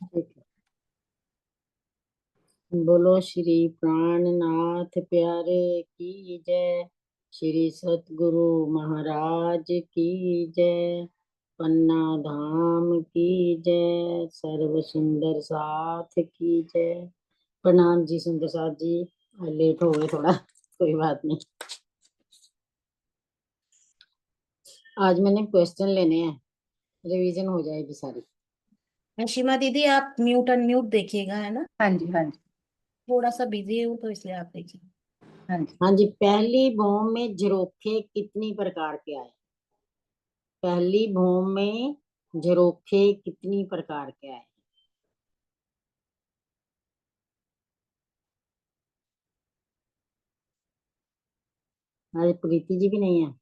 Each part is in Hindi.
ठीक है। बोलो श्री प्राणनाथ प्यारे की जय। श्री सतगुरु महाराज की जय। पन्ना धाम की जय। सर्व सुंदर साथ की जय। प्रणाम जी सुंदर साथ जी। लेट हो गए थोड़ा, कोई बात नहीं। आज मैंने क्वेश्चन लेने हैं, रिवीजन हो जाएगी सारी। सीमा दीदी आप म्यूट अनम्यूट देखिएगा, है ना। हाँ जी, हाँ जी, थोड़ा सा बिजी हूँ तो इसलिए आप देखिए। हाँ जी। हाँ जी। पहली भौम में झरोखे कितनी प्रकार के आए? पहली भौम में झरोखे कितनी प्रकार के आए? अरे प्रीति जी भी नहीं है।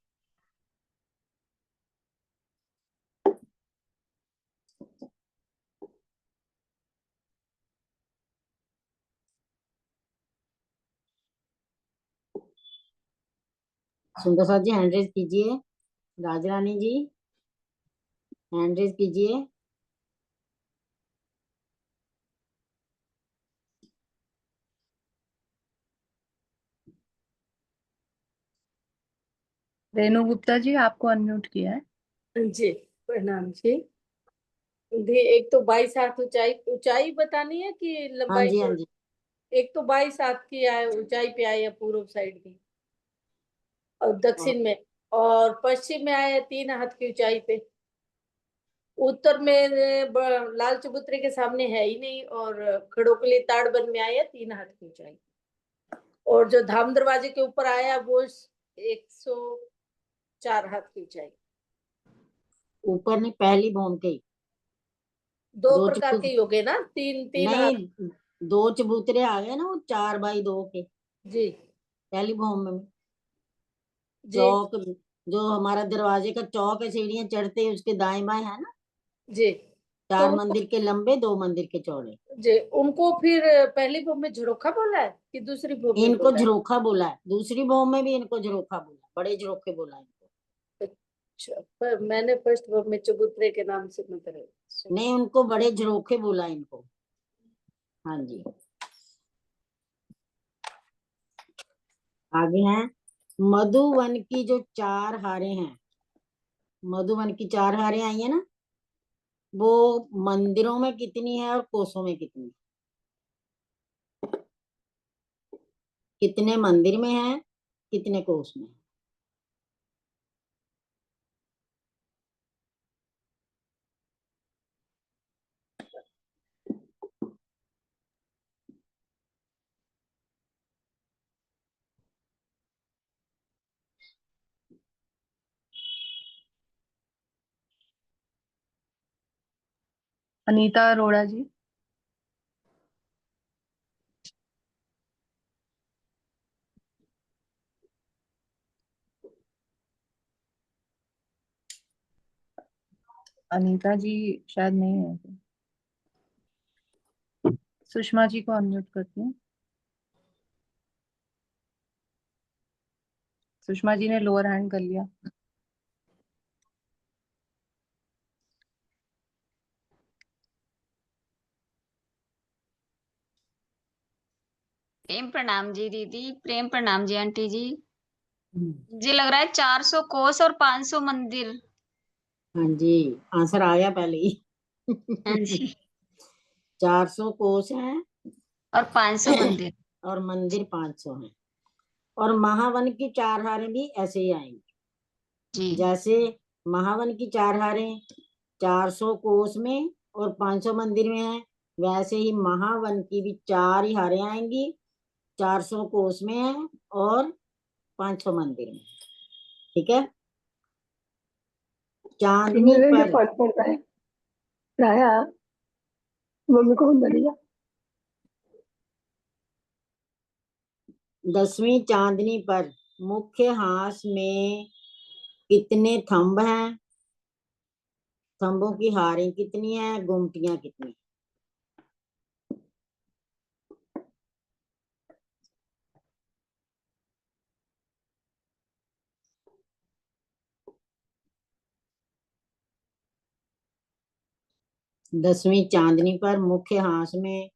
सुंदर साथ जी हैंड रेज कीजिए। राजरानी जी हैंड रेज कीजिए। रेणु गुप्ता जी आपको अनम्यूट किया है। जी प्रणाम जी। एक तो 22 हाथ ऊंचाई ऊंचाई बतानी है कि हाँ लंबाई जी, हाँ जी। एक तो 22 हाथ की है, ऊंचाई पे आई है पूर्व साइड की और और दक्षिण में, और पश्चिम में आया है 3 हाथ की ऊंचाई पे। उत्तर में लाल चबूतरे के सामने है ही नहीं, और खड़ोकली ताड़बन में आया 3 हाथ की ऊंचाई। और जो धाम दरवाजे के ऊपर आया वो 104 हाथ की ऊंचाई। ऊपर नहीं, पहली भौम के ही। दो दो प्रकार के चबूत ही हो गए ना, तीन तीन हाथ। नहीं, दो चबूतरे आ गए ना, वो 4x2 के। जी पहली भौम में जी चौक, जो हमारा दरवाजे का चौक है, सीढ़ियां चढ़ते ही उसके दाएं बाएं है ना। जी। तो 4 मंदिर के लंबे, 2 मंदिर के चौड़े। जी उनको फिर पहली भूमि में झरोखा बोला है कि दूसरी भूमि में इनको बोला है? झरोखा बोला है। दूसरी भौम में भी इनको झरोखा बोला, बड़े झरोखे बोला इनको। अच्छा, पर मैंने फर्स्ट भूमि में चबूतरे के नाम से मतलब नहीं, उनको बड़े झरोखे बोला इनको। हाँ जी। आगे हैं मधुवन की जो 4 हारें हैं। मधुवन की 4 हारें आई है ना, वो मंदिरों में कितनी है और कोसों में कितनी? कितने मंदिर में है, कितने कोस में? अनीता अरोड़ा जी। अनीता जी शायद नहीं है। सुषमा जी को अनम्यूट करती हूँ। सुषमा जी ने लोअर हैंड कर लिया। प्रेम प्रणाम जी दीदी, प्रेम प्रणाम जी आंटी जी। हम्म। मुझे लग रहा है 400 कोस और 500 मंदिर। हाँ जी, आंसर आ गया पहले ही। हाँ जी। 400 कोस है और 500 मंदिर। और मंदिर 500 है। और महावन की 4 हारें भी ऐसे ही आएंगी। जी जैसे महावन की 4 हारें 400 कोस में और 500 मंदिर में है, वैसे ही महावन की भी 4 ही हारें आएंगी, 400 कोस में है और 500 मंदिर में। ठीक है। चांदनी मेरे जो पर फर्स्ट पड़ता है राया मम्मी को बनिया 10वीं चांदनी पर मुख्य हास में कितने थंब हैं? थंबों की हारें कितनी है, गुमटियां कितनी? 10वीं चांदनी पर मुख्य हास में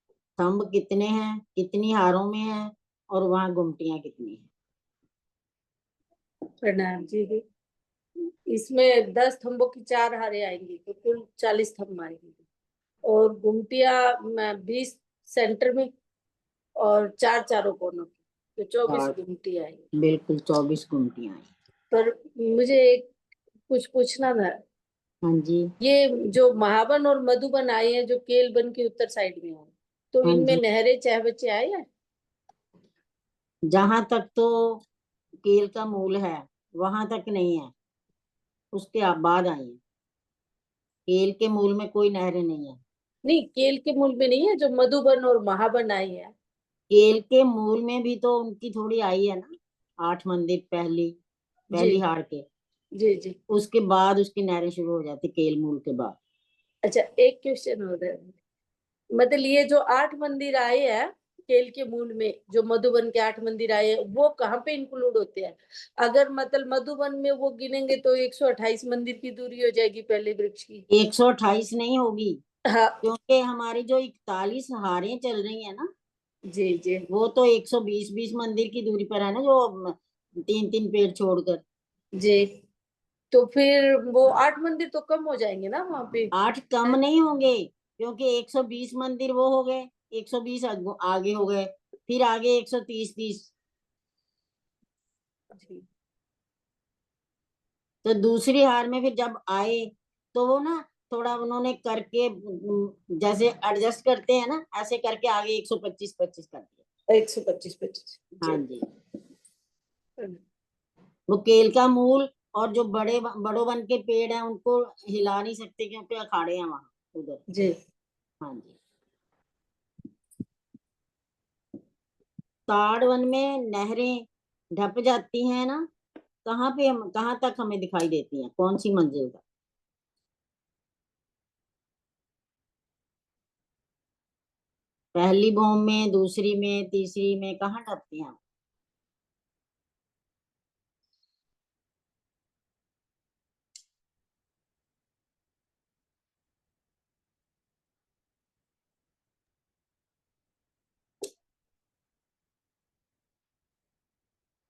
स्तंभ कितने हैं, कितनी हारों में है, और वहां गुमटियां कितनी है? प्रणाम जी। इसमें 10 स्तंभों की 4 हारें आएंगी तो कुल 40 स्तंभ आएंगे, और गुमटियां 20 सेंटर में और 4 चारों कोनों की, तो 24 चार। गुमटी आएंगी। बिल्कुल 24 गुमटियां हैं। पर मुझे कुछ पूछना था, हाँ जी। ये जो महावन और मधुबन आए हैं जो केलबन की उत्तर साइड में है, तो हाँ इनमें जी। नहरें चाहे बच्चे आए हैं? जहां तक तो केल का मूल है वहां तक नहीं है, उसके बाद आई है। केल के मूल में कोई नहरें नहीं है। नहीं, केल के मूल में नहीं है, जो मधुबन और महावन आई है। केल के मूल में भी तो उनकी थोड़ी आई है ना, 8 मंदिर पहली जी पहली हार के, जी जी। उसके बाद उसकी नहरें शुरू हो जाती केल मूल के बाद। अच्छा, एक क्वेश्चन हो रहा है, मतलब ये जो 8 मंदिर आए हैं केल के मूल में, जो मधुबन के 8 मंदिर आए हैं, वो कहाँ पे इंक्लूड होते हैं? अगर मतलब मधुबन में वो गिनेंगे तो 128 मंदिर की दूरी हो जाएगी पहले वृक्ष की। 128 नहीं होगी, हाँ क्योंकि हमारी जो 41 हारें चल रही है ना, जी जी वो तो 120 मंदिर की दूरी पर है ना, जो 3-3 पेड़ छोड़कर। जी। तो फिर वो 8 मंदिर तो कम हो जाएंगे ना वहां पे? 8 कम नहीं होंगे, क्योंकि 120 मंदिर वो हो गए, 120 आगे हो गए, फिर आगे 130-30। जी तो दूसरी हार में फिर जब आए तो वो ना थोड़ा उन्होंने करके जैसे एडजस्ट करते हैं ना, ऐसे करके आगे 125-25 कर दिया। 125 हाँ जी। जी। वो केल का मूल और जो बड़ों वन के पेड़ हैं उनको हिला नहीं सकते, क्योंकि अखाड़े हैं वहां उधर। जी। हाँ जी। ताड़ वन में नहरें ढप जाती हैं ना, कहाँ पे कहाँ तक हमें दिखाई देती हैं, कौन सी मंजिल तक? पहली भौम में, दूसरी में, तीसरी में, कहाँ ढपती हैं?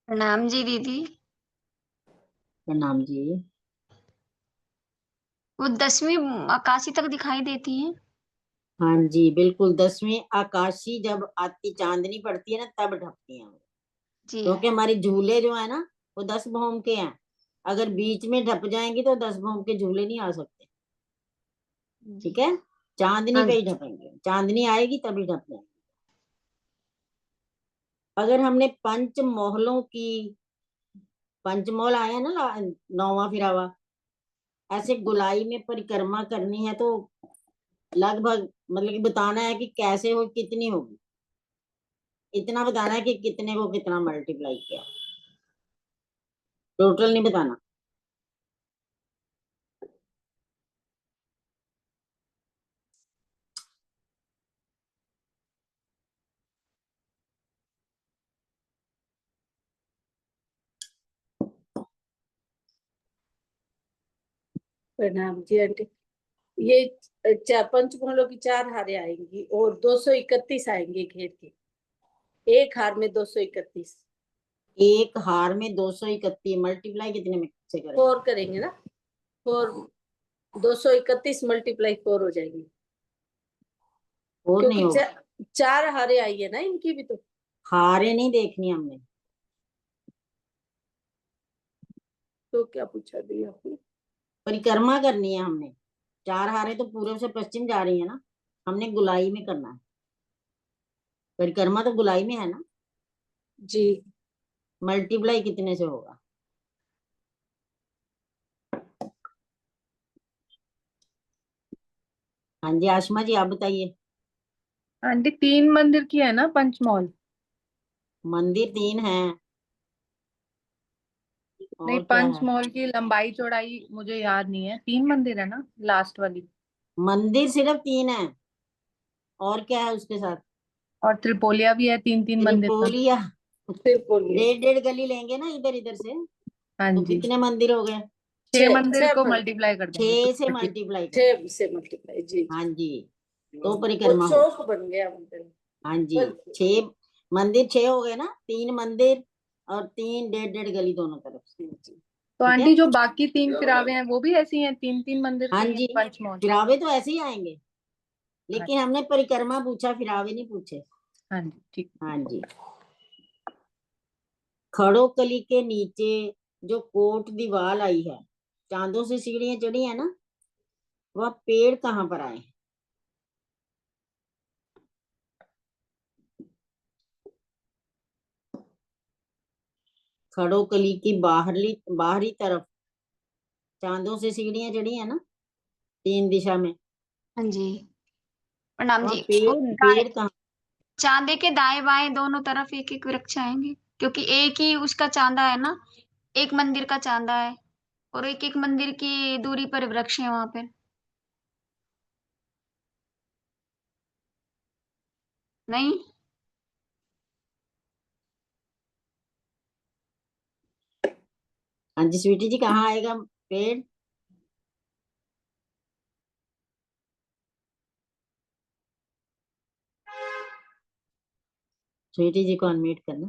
प्रणाम जी दीदी। प्रणाम जी। वो 10वीं आकाशी तक दिखाई देती है। हाँ जी बिल्कुल, 10वीं आकाशी जब आती चांदनी पड़ती है ना, तब ढपती हैं वो। जी क्योंकि हमारी झूले जो है ना, वो 10 भौम के हैं। अगर बीच में ढप जाएंगी तो 10 भौम के झूले नहीं आ सकते। ठीक है, चांदनी हाँ पे ही ढपेंगे, चांदनी आएगी तभी ढप जाएंगे। अगर हमने पंचमोल आया ना, 9वां फिरावा, ऐसे गोलाई में परिक्रमा करनी है, तो लगभग मतलब कि बताना है कि कैसे हो, कितनी होगी, इतना बताना है कि कितने को कितना मल्टीप्लाई किया, टोटल नहीं बताना। प्रणाम जी आंटी। ये पंचमोलों की 4 हारें आएंगी और 231 आएंगे घेर के, एक हार में 231। एक हार में 231 मल्टीप्लाई कितने में से करेंगे? 4 करेंगे ना, 4, 231 मल्टीप्लाई 4 हो जाएगी, और नहीं क्योंकि होगा। 4 हारें आई है ना इनकी भी। तो हारे नहीं देखनी हमने, क्या पूछा दी आपने? परिक्रमा करनी है हमने। 4 हारे तो पूर्व से पश्चिम जा रही है ना, हमने गुलाई में करना है। परिक्रमा तो गुलाई में है ना, जी। मल्टीप्लाई कितने से होगा? हाँ जी आशमा जी, आप बताइए। आंटी 3 मंदिर की है ना पंचमौल? मंदिर 3 है, नहीं, और क्या है? पंचमौल की लंबाई चौड़ाई मुझे याद नहीं है। 3 मंदिर है ना लास्ट वाली? मंदिर सिर्फ 3 है, और क्या है उसके साथ? और त्रिपोलिया भी है 3-3 मंदिर का। त्रिपोलिया। फिर बोलिए। 1.5 गली लेंगे ना इधर इधर से, हाँ तो जी। कितने मंदिर हो गए? छह मंदिर को मंदिर। मल्टीप्लाई कर देंगे 6 से 6 मल्टीप्लाई कर। 6 से मल्टीप्लाई जी। हाँ जी, तो वो परिक्रमा हो। चौक बन गया मंदिर। हाँ जी, 6 मंदिर 6 हो गए ना, 3 मंदिर और 3 डेढ़ गली दोनों तरफ से। तो ठीक है। आंटी जो बाकी 3 फिरावे हैं वो भी ऐसी हैं, 3 मंदिर हाँ की जी, हैं पंचमोहन। फिरावे तो ऐसे ही आएंगे, लेकिन हमने परिक्रमा पूछा, फिरावे नहीं पूछे। हाँ जी ठीक। हाँ जी। खड़ोकली के नीचे जो कोट दीवार आई है, चांदों से सीढ़ियां चढ़ी है ना, वह पेड़ कहाँ पर आए? खड़ोकली की बाहरी तरफ चांदों से सीढ़ियां चढ़ी है ना, 3 दिशा में, हाँ जी प्रणाम वह जी। पेड़ और पेड़ कहाँ? चांदे के दाएं बाएं दोनों तरफ एक एक वृक्ष आएंगे, क्योंकि एक ही उसका चांदा है ना, एक मंदिर का चांदा है और एक एक मंदिर की दूरी पर वृक्ष है वहां पे। नहीं। हाँ जी स्वीटी जी, कहाँ आएगा पेड़? स्वीटी जी को अनम्यूट करना।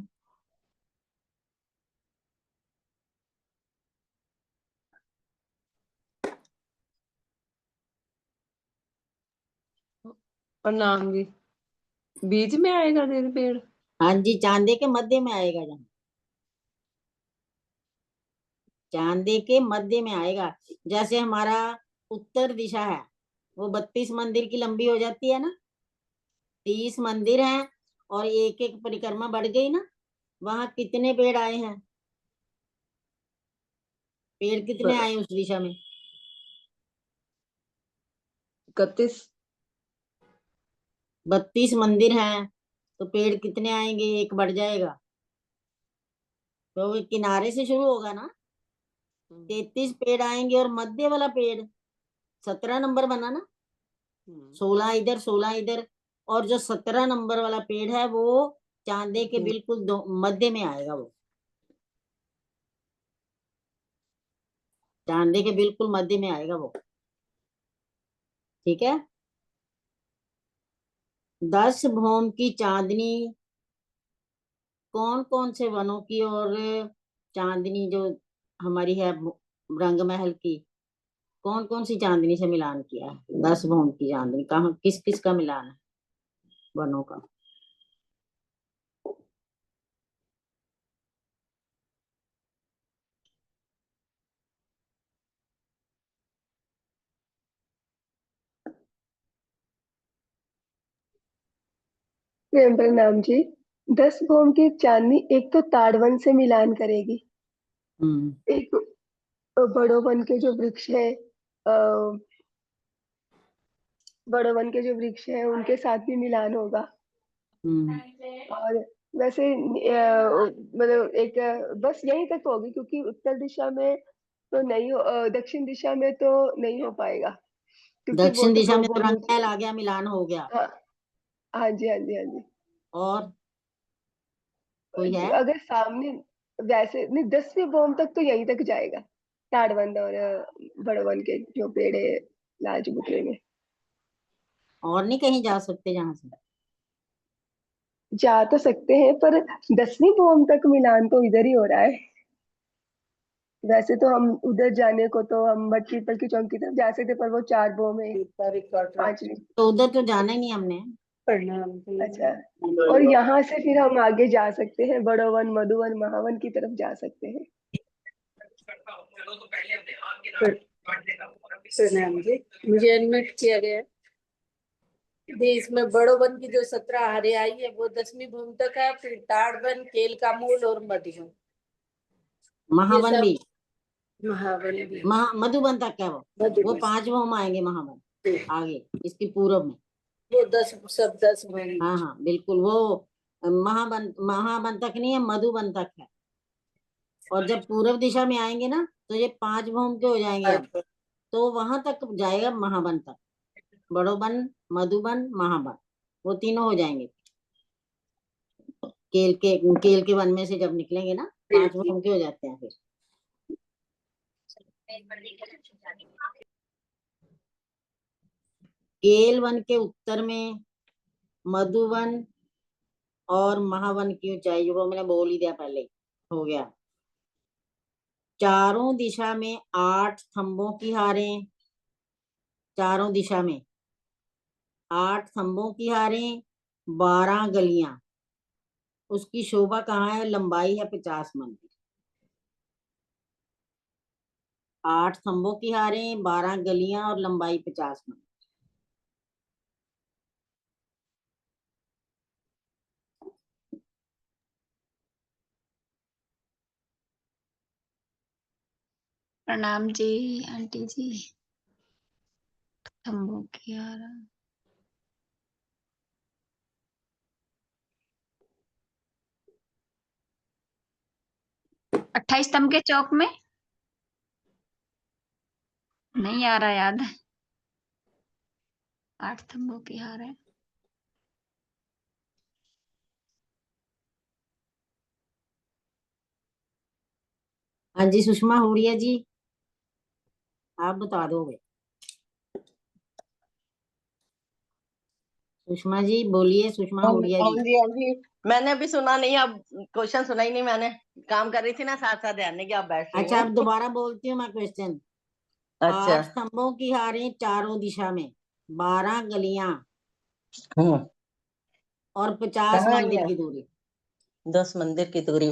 प्रणाम जी। बीच में आएगा दीदी पेड़? हाँ जी, चांदे के मध्य में आएगा, जहाँ चांदे के मध्य में आएगा। जैसे हमारा उत्तर दिशा है, वो 32 मंदिर की लंबी हो जाती है ना, 30 मंदिर हैं और एक एक परिक्रमा बढ़ गई ना, वहां कितने पेड़ आए हैं? पेड़ कितने आए उस दिशा में? 31। 32 मंदिर हैं, तो पेड़ कितने आएंगे? एक बढ़ जाएगा, तो वो किनारे से शुरू होगा ना, 33 पेड़ आएंगे और मध्य वाला पेड़ 17 नंबर बना ना, 16 इधर 16 इधर, और जो 17 नंबर वाला पेड़ है वो चांदे के बिल्कुल मध्य में आएगा, वो चांदे के बिल्कुल मध्य में आएगा वो। ठीक है। 10 भौम की चांदनी कौन कौन से वनों की, और चांदनी जो हमारी है रंग महल की, कौन कौन सी चांदनी से मिलान किया है? 10 भौम की चांदनी कहाँ, किस किस का मिलान है वनों का? प्रणाम जी। 10 भौम की चांदनी एक तो ताड़वन से मिलान करेगी, एक बड़ो वन के जो वृक्ष है, बड़ो वन के जो वृक्ष है उनके साथ भी मिलान होगा। हम्म। और वैसे मतलब एक बस यहीं तक होगी, क्योंकि उत्तर दिशा में तो नहीं दक्षिण दिशा में तो नहीं हो पाएगा, क्योंकि वो दक्षिण तो दिशा में तो बहुत रंग नीचे। महल आ गया, मिलान हो गया। हाँ हाँ जी, हाँ जी, हाँ जी। और कोई है? अगर सामने वैसे नहीं, 10वीं भौम तक तो यहीं तक जाएगा, ताड़वन और बड़वन के जो पेड़ है लाल चबूतरे में। और नहीं कहीं जा सकते जहां से? जा तो सकते हैं, पर 10वीं भौम तक मिलान तो इधर ही हो रहा है। वैसे तो हम उधर जाने को तो हम मठ पीपल की चौक की तरफ जा सकते, पर वो 4 भौम है, 5वीं। तो उधर तो जाना ही नहीं हमने। प्रणाम जी। अच्छा। और यहाँ से फिर हम आगे जा सकते हैं, बड़ोवन मधुवन महावन की तरफ जा सकते हैं। प्रणाम जी, मुझे अनम्यूट किया गया है। जी, इसमें बड़ो वन की जो 17 हरियाई है वो 10वीं भूमि तक है, फिर ताड़वन, केल का मूल और मधुवन, ये महावन सब भी, महावन भी। मधुबन तक है वो मधुवन 5 भौम आएंगे महावन आगे, इसकी पूर्व में। वो 10 सब 10 भूमि। हाँ हाँ बिल्कुल, वो महाबन तक नहीं है, मधुबन तक है। और जब पूर्व दिशा में आएंगे ना, तो ये 5 भौम के हो जाएंगे अब, तो वहां तक जाएगा महाबन तक, बड़ोबन मधुबन महाबन, वो तीनों हो जाएंगे। केल के वन में से जब निकलेंगे ना, 5 भौम के हो जाते हैं फिर। केल वन के उत्तर में मधुवन और महावन की ऊंचाई, वो मैंने बोल ही दिया पहले, हो गया। चारों दिशा में 8 थंबों की हारें, चारों दिशा में 8 थंबों की हारें, 12 गलियां। उसकी शोभा कहाँ है? लंबाई है 50 मंदिर। 8 थंबों की हारें, 12 गलियां और लंबाई 50 मंदिर। प्रणाम जी आंटी जी। तंबू की हार 28 स्तंभ के चौक में नहीं आ रहा याद। 8 स्तंभों की हार है। हाँ जी सुषमा हुड़िया जी, आप बता दोगे? सुषमा जी बोलिए, सुषमा हुड़िया जी। हाँ जी मैंने अभी सुना नहीं, अब क्वेश्चन सुना ही नहीं मैंने, काम कर रही थी ना साथ साथ, ध्यान नहीं कि आप बैठ रही अच्छा हैं। अब दोबारा बोलती हूँ मैं क्वेश्चन। अच्छा 8 स्तंभों की हारें चारों दिशा में, 12 गलियां और 50 कहाँ मंदिर है? की दूरी। 10 मंदिर की दूरी।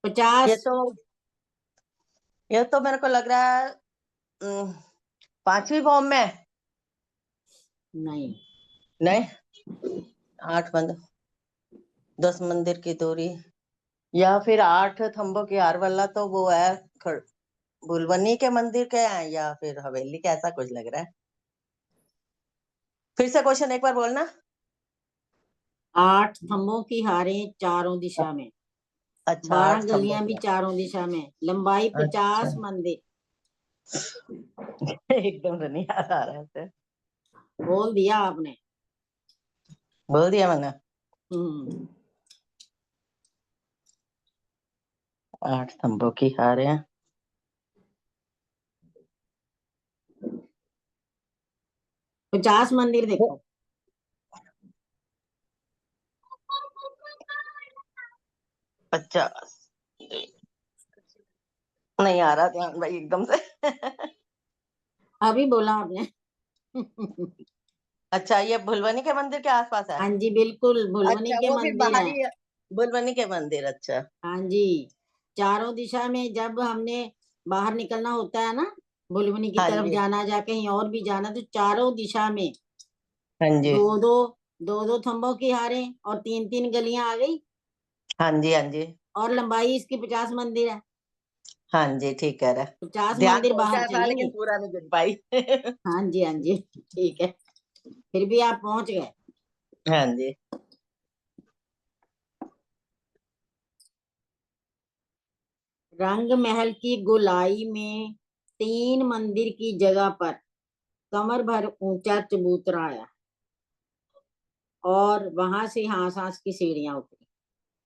50। ये तो मेरे को लग रहा है 5वीं फॉर्म में। नहीं, नहीं 8 मंदिर 10 मंदिर की दूरी, या फिर 8 थंबों की हार वाला तो वो है भुलवनी के मंदिर के हैं, या फिर हवेली के, ऐसा कुछ लग रहा है। फिर से क्वेश्चन एक बार बोलना। 8 थंबों की हारें चारों दिशा में, अच्छा 12 8 थंबों गलियां भी की। चारों दिशा में, लंबाई अच्छा 50 मंदिर। एकदम से नहीं याद आ रहा है। बोल दिया आपने। बोल दिया मैंने। 8 स्तंभों की हार है। 50 मंदिर देखो। 50 नहीं आ रहा ध्यान भाई एकदम से। अभी बोला आपने। अच्छा ये भुलवनी के मंदिर के आसपास है। हाँ जी बिल्कुल, भुलवनी अच्छा के वो फिर मंदिर है। बाहरी भुलवनी के मंदिर। अच्छा हाँ जी, चारों दिशा में जब हमने बाहर निकलना होता है ना, भुलवनी की हाँ तरफ जी जाना, जा कहीं और भी जाना, तो चारों दिशा में हाँ जी दो दो थंबों की हारें और 3 गलियां आ गई, हाँ जी हाँ जी और लंबाई इसकी 50 मंदिर है। हाँ जी ठीक कह रहा है। 50 ध्यान मंदिर बाहर पहुंचा था लेकिन चलेंगे। पूरा नहीं गिन पाई। हाँ जी हाँ जी, ठीक है, फिर भी आप पहुंच गए। हाँ जी रंग महल की गोलाई में 3 मंदिर की जगह पर कमर भर ऊंचा चबूतरा आया और वहां से हास हास की सीढ़ियां उतरी,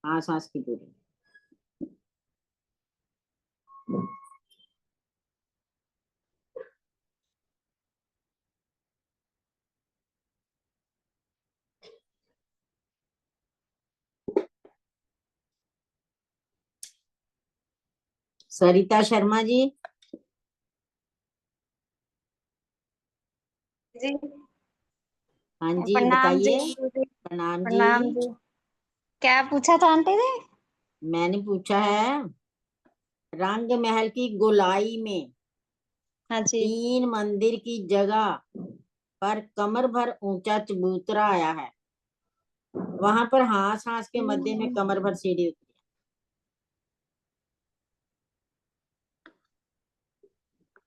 हास हास की दूरी। सरिता शर्मा जी। जी हाँ जी प्रणाम जी बताइए। आंटी जी। प्रणाम जी। प्रणाम जी। क्या पूछा था आंटी जी? मैंने पूछा है, रंग महल की गोलाई में हाँ जी 3 मंदिर की जगह पर कमर भर ऊंचा चबूतरा आया है, वहां पर हास हास के मध्य में कमर भर सीढ़ी उतरी।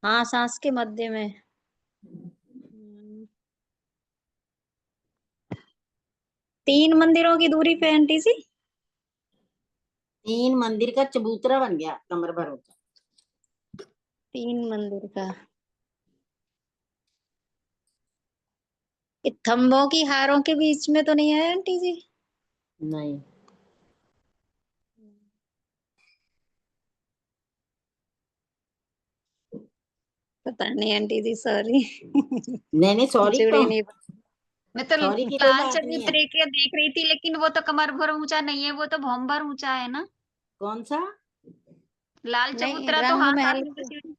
हाँ सांस के मध्य में 3 मंदिरों की दूरी पे आंटी जी। 3 मंदिर का चबूतरा बन गया कमर भर ऊंचा। 3 मंदिर का ये थंबों की हारों के बीच में तो नहीं है आंटी जी? नहीं, पता नहीं आंटी जी, सॉरी। नहीं सॉरी जुड़ी तो नहीं। मैं तो सॉरी की कोई लाल बात नहीं है। चबूतरे के देख रही थी, लेकिन वो तो कमर भर ऊंचा नहीं है, वो तो भौम भर ऊंचा है ना। कौन सा? लाल नहीं, चबूतरा तो रंग हाँ महल 7 सीढ़ी।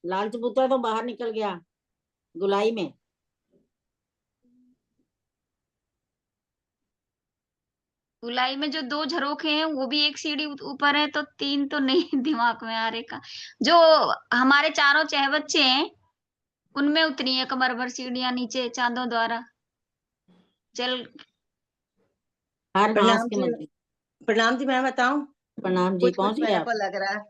लाल चबूतरा तो बाहर निकल गया गुलाई में। गोलाई में जो 2 झरोखे हैं वो भी 1 सीढ़ी ऊपर है, तो 3 तो नहीं दिमाग में आ रहे का। जो हमारे चारों चहबच्चे हैं उनमें उतनी है कमर भर सीढ़ियां नीचे चांदों द्वारा जल। हर हास प्रणाम के जी। मंदिर। प्रणाम जी, मैं बताऊं, प्रणाम जी, कुछ पहुंच गए मेरे आप? को लग रहा है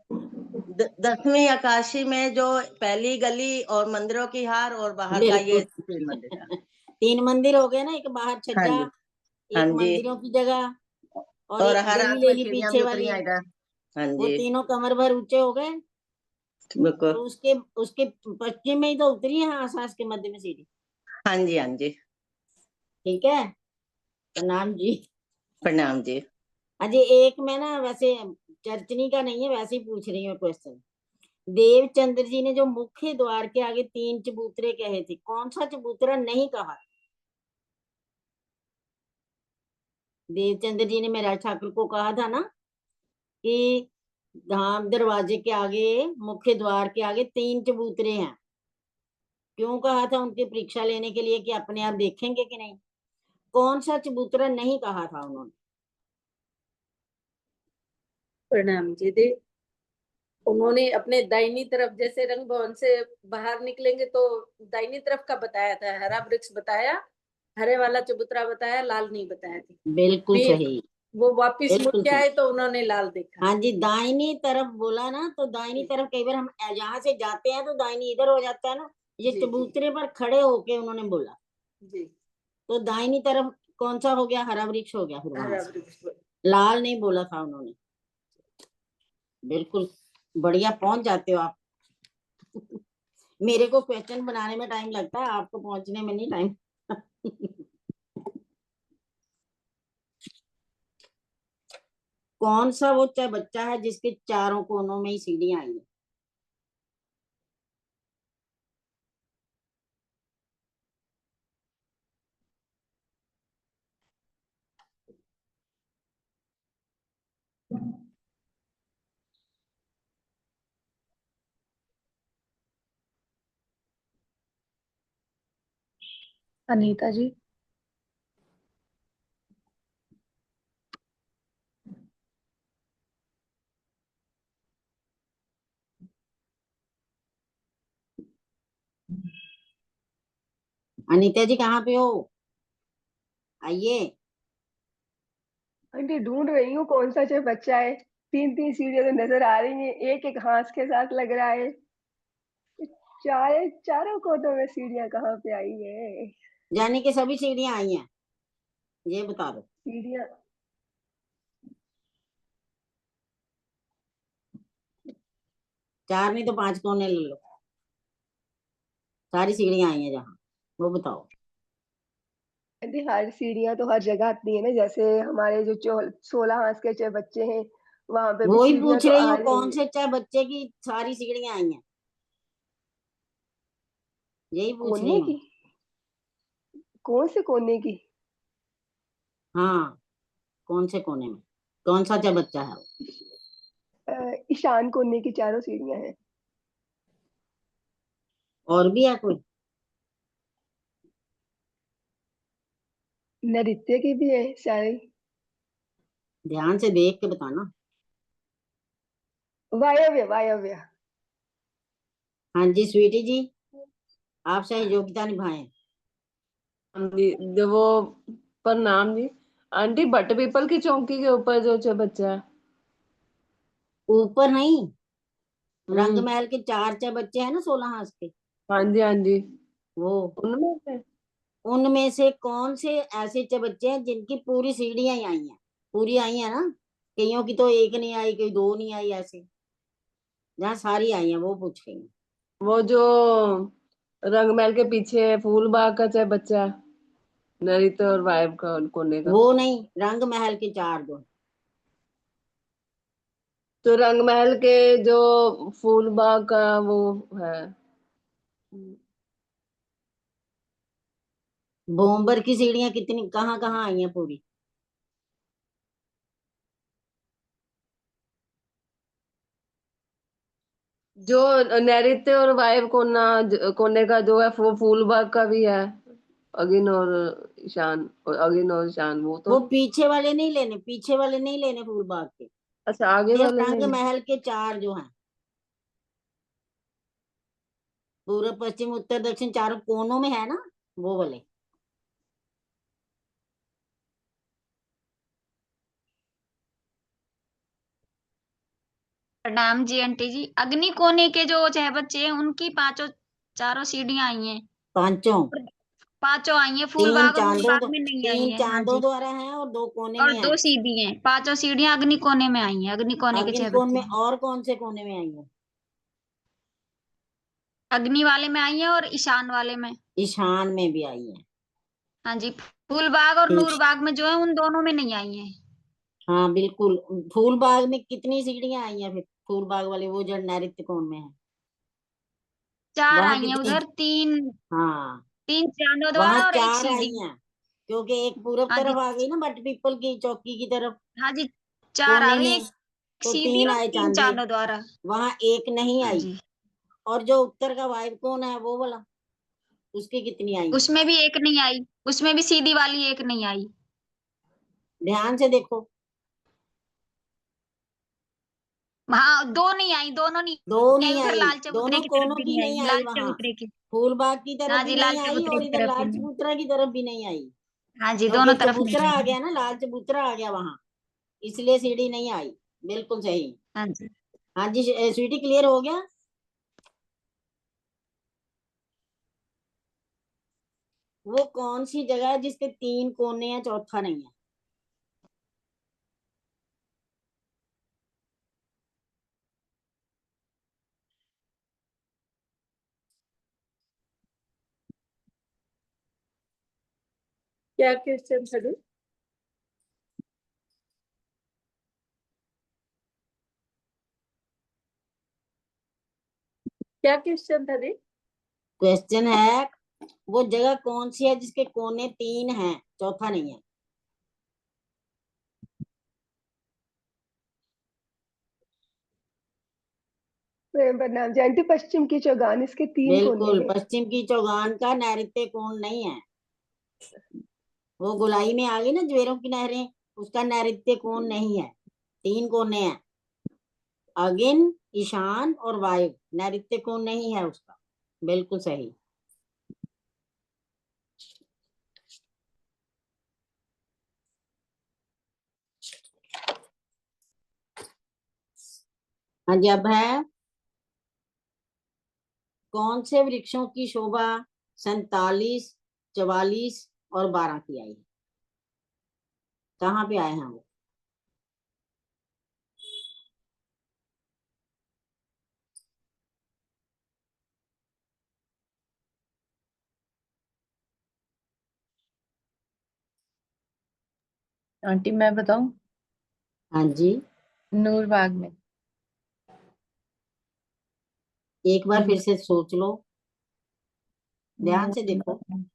10वीं आकाशी में जो पहली गली और मंदिरों की हार और बाहर का ये बिल्कुल 3 मंदिर है। 3 मंदिर हो गए ना, एक बाहर हाँ छज्जा, जी, हाँ एक जी। मंदिरों की जगह, और और एक हर गली हाथ ले में ली सीढ़ियां पीछे भी उतरी वाली। हैं इधर। हाँ वो जी, तीनों कमर भर ऊंचे हो गए। बिल्कुल। तो उसके उसके पश्चिम में ही तो उतरी है आसास के मध्य में सीढ़ी। हाँ जी, हाँ जी। ठीक है, प्रणाम जी। प्रणाम जी। अजय एक मैं ना वैसे चर्चनी का नहीं है, वैसे ही पूछ रही हूँ क्वेश्चन। देवचंद्र जी ने जो मुख्य द्वार के आगे 3 चबूतरे कहे थे, कौन सा चबूतरा नहीं कहा? देवचंद्र जी ने महाराज ठाकुर को कहा था ना कि धाम दरवाजे के आगे, मुख्य द्वार के आगे 3 चबूतरे हैं। क्यों कहा था? उनकी परीक्षा लेने के लिए कि अपने आप देखेंगे कि नहीं। कौन सा चबूतरा नहीं कहा था उन्होंने? प्रणाम जी दे। उन्होंने अपने दाहिनी तरफ, जैसे रंग भवन से बाहर निकलेंगे तो दाहिनी तरफ का बताया था, हरा वृक्ष बताया, हरे वाला चबूतरा बताया, लाल नहीं बताया था। बिल्कुल फिर सही, वो वापिस मुड़ बिल्कुल के सही। आए तो उन्होंने लाल देखा। हाँ जी, दाहिनी तरफ बोला ना, तो दाहिनी तरफ कई बार हम जहां से जाते हैं तो दाहिनी इधर हो जाता है ना। ये जी, जी। चबूतरे पर खड़े होके उन्होंने बोला, जी, तो दाहिनी तरफ कौन सा हो गया? हरा वृक्ष हो गया फिर वहां हरा से। वृक्ष। लाल नहीं बोला था उन्होंने। बिल्कुल बढ़िया, पहुंच जाते हो आप। मेरे को क्वेश्चन बनाने में टाइम लगता है, आपको पहुंचने में नहीं टाइम। कौन सा वो बच्चा है जिसके चारों कोनों में ही सीढ़ियां आई है? अनीता जी। अनीता जी कहाँ पे हो? आइए। आंटी ढूंढ रही हूँ कौन सा जो बच्चा है। 3 3 सीढ़ियां तो नजर आ रही हैं, एक एक हाथ के साथ लग रहा है। चारों कोनों में सीढ़ियां कहाँ पे आई है? जाने के सभी सीढ़ियां आई हैं, ये बता दो। सीढ़ियां 4 नहीं तो 5 कोने ले लो, सारी सीढ़ियां आई हैं जहाँ, वो बताओ। आंटी, हर सीढ़ियां तो हर जगह आती है ना, जैसे हमारे जो 16 हाथ के जो बच्चे हैं वहां पे भी वो ही सीढ़ियां पूछ तो रही आ हूँ, रही कौन हैं। से बच्चे की सारी सीढ़ियां आई हैं, यही पूछ रही कोने हूँ। की? कौन से कोने की? हाँ, कौन से कोने में, कौन सा बच्चा है वो? ईशान कोने की चारों सीढ़ियां हैं। और भी है कोई? नृत्य की भी है सारी। ध्यान से देख के बताना। वायव्य वायव्य। हाँ जी स्वीटी जी, आप सहयोगिता निभाएं। जी, जो वो प्रणाम जी। आंटी, बट पीपल की चौकी के ऊपर जो बच्चा है। ऊपर नहीं, रंग हम्म। महल के 4 बच्चे हैं ना 16 हाथ के, हाँ जी, हाँ जी। वो उनमें से उनमें से कौन से ऐसे बच्चे हैं जिनकी पूरी सीढ़ियां ही आई हैं? पूरी आई है ना, कईयों की तो 1 नहीं आई, कई 2 नहीं आई, ऐसे जहाँ सारी आई हैं वो पूछ रही हूँ। वो जो रंगमहल के पीछे फूल बाग का चाहे बच्चा है, नृत्य और वाइब का कोने का। वो नहीं, रंग महल के 4 दो। तो रंग महल के जो फूलबाग का वो है। भोंबर की सीढ़ियां कितनी कहाँ कहाँ आई हैं पूरी? जो नैऋत्य और वायव्य कोने का जो है वो फूलबाग का भी है। अगिन और ईशान, वो तो वो पीछे वाले नहीं लेने, पीछे वाले नहीं लेने फूलबाग के, अच्छा आगे सिर्फ वाले रंग नहीं। महल के 4 जो हैं, पूर्व पश्चिम उत्तर दक्षिण चारों कोनों में है ना, वो वाले। प्रणाम जी आंटी जी। अग्नि कोने के जो छह बच्चे हैं उनकी पांचों चारों सीढ़ियां आई हैं। पांचों? पांचों आई हैं, 3 फूलबाग और चांदों नूरबाग में नहीं आई 3 हैं। हाँ चांदों जी। द्वारा हैं और 2 कोने और में हैं। 2 सीधी हैं, पांचों सीढ़ियां अग्नि कोने में आई हैं, अग्नि कोने के अग्नि छह कोण बच्चे में हैं। और कौन से कोने में आई है? अग्नि वाले में आई हैं और ईशान वाले में। ईशान में भी आई है। हाँ जी। फूलबाग और ठीक। नूरबाग में जो है उन दोनों में नहीं आई हैं। हाँ बिल्कुल। फूलबाग में कितनी सीढ़ियां आई हैं फिर? फूलबाग वाले वो जो नैऋत्य कोण में है 4 वहां आई हैं कितनी? उधर, 3 हाँ 3 चांदों वहां द्वारा और 1 4 आई सीधी। हैं, क्योंकि एक पूरब हाँ जी। तरफ आ गई ना बट पीपल की चौकी की तरफ हाँ जी, 4 आ कोने गई, में, 1 तो सीधी 3 और आए 3 चांदे, चांदों द्वारा। वहां एक नहीं हाँ आई। जी। और जो उत्तर का वायु कोण है वो वाला, उसकी कितनी आई? उसमें भी 1 नहीं आई, उसमें भी सीधी वाली 1 नहीं आई। ध्यान से देखो। हाँ 2 नहीं आई, दोनों नहीं दो आई, नहीं उधर आई, लाल चबूतरे दोनों की तरफ कोनों भी की नहीं नहीं आई, आई लाल वहां। चबूतरे की। फूलबाग की तरफ हाँ भी जी, नहीं लाल आई चबूतरे और की इधर तरफ भी लाल नहीं। चबूतरा की तरफ भी नहीं आई, हाँ जी, क्योंकि दोनों तरफ नहीं चबूतरा आ आई। गया ना, लाल चबूतरा आ गया वहां, इसलिए सीढ़ी नहीं आई। बिल्कुल सही। हाँ जी। हाँ जी स्वीटी, क्लियर हो गया? वो कौन सी जगह है जिसके 3 कोने हैं, चौथा नहीं है? क्या क्वेश्चन था जी? क्या क्वेश्चन था जी? क्वेश्चन है वो जगह कौन सी है जिसके कोने 3 हैं, चौथा नहीं है? प्रणाम जी आंटी। पश्चिम की चौगान, इसके 3 कोने बिल्कुल, हैं। पश्चिम की चौगान का नैऋत्य कोण नहीं है। वो गोलाई में आ गई ना ज्वेरों की नहरें, उसका नैऋत्य कोण नहीं है, 3 कोने हैं, अगिन, ईशान और वायु, नैऋत्य कोण नहीं है उसका। बिल्कुल सही। हाँ जी, अब है कौन से वृक्षों की शोभा 47, 44 और 12 की आई है? कहाँ पे आए हैं वो? आंटी मैं बताऊं? हाँ जी, नूरबाग में। एक बार फिर से सोच लो, ध्यान से देखो। नूरबाग में।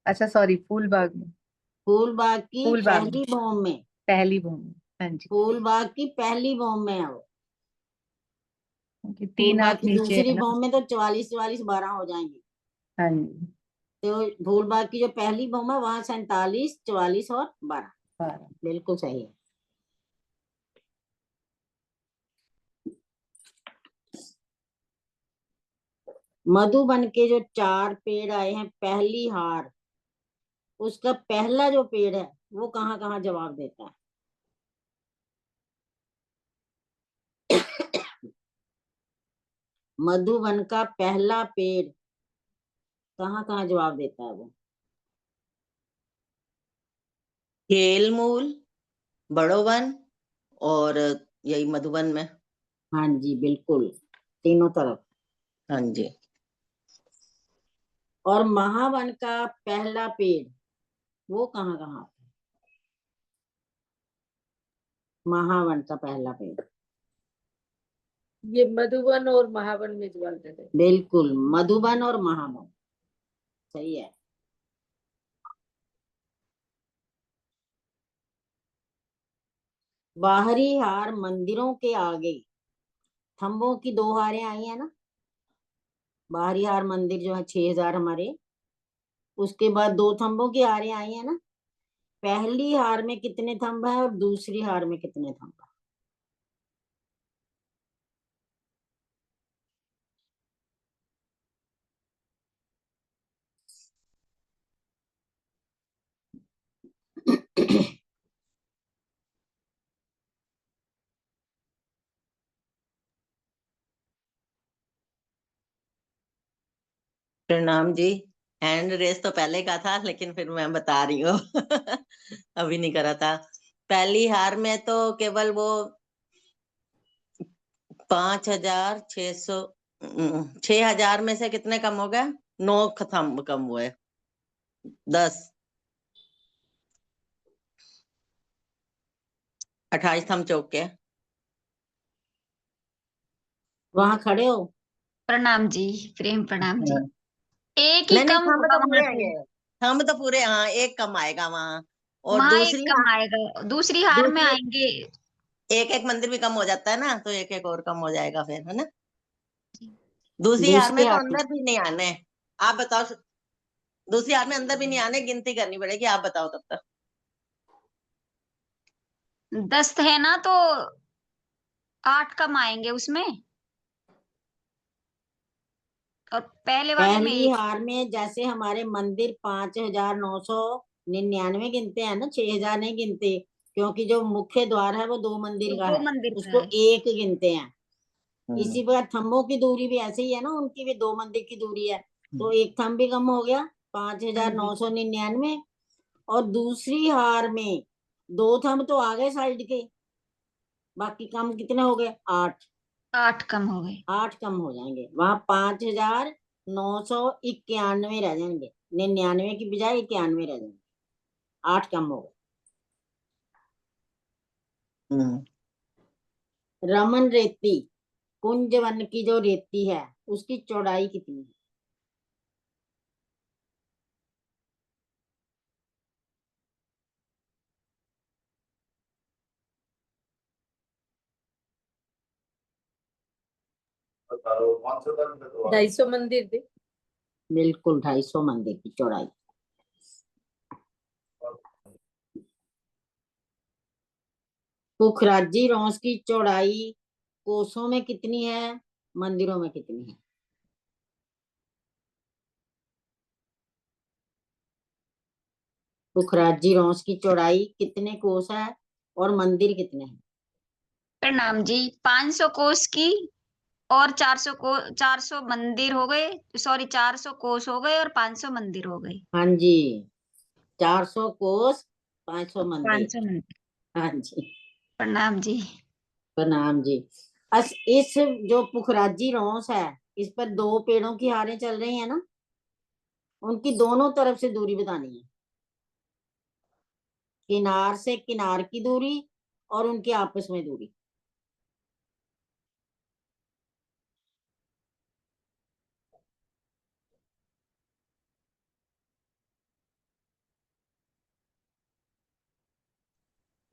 अच्छा सॉरी, फूलबाग में। फूलबाग की फूलबाग में पहली बॉम्ब में, पहली भूमि। हाँ जी। फूलबाग की पहली बॉम्ब में है वो। क्योंकि 3 फूलबाग हाथ की नीचे है दूसरी ना। बॉम्ब में तो 44, 44, 12 हो जाएंगे। हाँ जी। तो फूलबाग की जो पहली बॉम्ब है वहां 47, 44 और 12। 12। बिल्कुल सही है। मधुबन के जो 4 पेड़ आए हैं पहली हार, उसका पहला जो पेड़ है वो कहाँ कहाँ जवाब देता है? मधुबन का पहला पेड़ कहाँ कहाँ जवाब देता है वो? खेल-मूल, बड़ोवन और यही मधुबन में। हाँ जी बिल्कुल, तीनों तरफ। हाँ जी। और महावन का पहला पेड़ वो कहाँ कहाँ? महावन का पहला पेड़ ये मधुबन और महावन में ज्वाल थे। बिल्कुल, मधुबन और महावन, सही है। बाहरी हार मंदिरों के आगे, थंबों की 2 हारें आई है ना। बाहरी हार मंदिर जो है 6000 हमारे, उसके बाद 2 थंबों की हारें आई है ना। पहली हार में कितने थंब है और दूसरी हार में कितने थंब है? प्रणाम जी। हैंड रेस तो पहले का था, लेकिन फिर मैं बता रही हूँ अभी नहीं करा था। पहली हार में तो केवल वो 5600, 6000 में से कितने कम हो गए? 9 थंब कम हुए, 10, 28 थंब चौके। वहां खड़े हो? प्रणाम जी, प्रेम प्रणाम जी। हाँ। एक ही नहीं नहीं, कम थंब होगा तो वहां पूरे से, आएंगे, थंब तो पूरे, हाँ एक कम आएगा वहां। और वहां एक दूसरी कम हार, आएगा, दूसरी हार में दूसरी आएंगे। एक एक मंदिर भी कम हो जाता है ना, तो एक एक और कम हो जाएगा फिर, है ना। दूसरी हार दूसरी में तो हार में अंदर भी नहीं आने। आप बताओ, दूसरी हार में अंदर भी नहीं आने, गिनती करनी पड़ेगी। आप बताओ तब तक। 10 है ना, तो 8 कम आएंगे उसमें, और पहले वाले में पहली एक। हार में जैसे हमारे मंदिर 5999 गिनते हैं ना, 6000 नहीं गिनते, क्योंकि जो मुख्य द्वार है वो 2 मंदिर वो का 2 है, मंदिर का उसको है। 1 गिनते हैं। इसी प्रकार थंबों की दूरी भी ऐसे ही है ना, उनकी भी 2 मंदिर की दूरी है, तो एक थंब भी कम हो गया, हाँ जी। 5999। और दूसरी हार में 2 थंब तो आ गए साइड के, बाकी कम कितने हो गए? 8। 8 कम हो गए। 8 कम हो जाएंगे, वहां 5991 रह जाएंगे, 99 की बजाय 91 रह जाएंगे, 8 कम हो हम्म। गए। रमन रेती, कुंज वन की जो रेती है उसकी चौड़ाई कितनी है? तो 250 मंदिर थे। बिल्कुल 250 मंदिर की चौड़ाई। पुखराजी रोंस की चौड़ाई कोसों में कितनी है, मंदिरों में कितनी है? पुखराजी रोंस की चौड़ाई कितने कोस है और मंदिर कितने हैं? प्रणाम जी, 500 कोस की, और 400 मंदिर हो गए, सॉरी 400 कोस हो गए और 500 मंदिर हो गए। हाँ जी, 400 कोस, 500 मंदिर। 500 मंदिर। हाँ जी, प्रणाम जी। प्रणाम जी। इस जो पुखराजी रोंस है, इस पर 2 पेड़ों की हारें चल रही है ना, उनकी दोनों तरफ से दूरी बतानी है, किनार से किनार की दूरी और उनकी आपस में दूरी।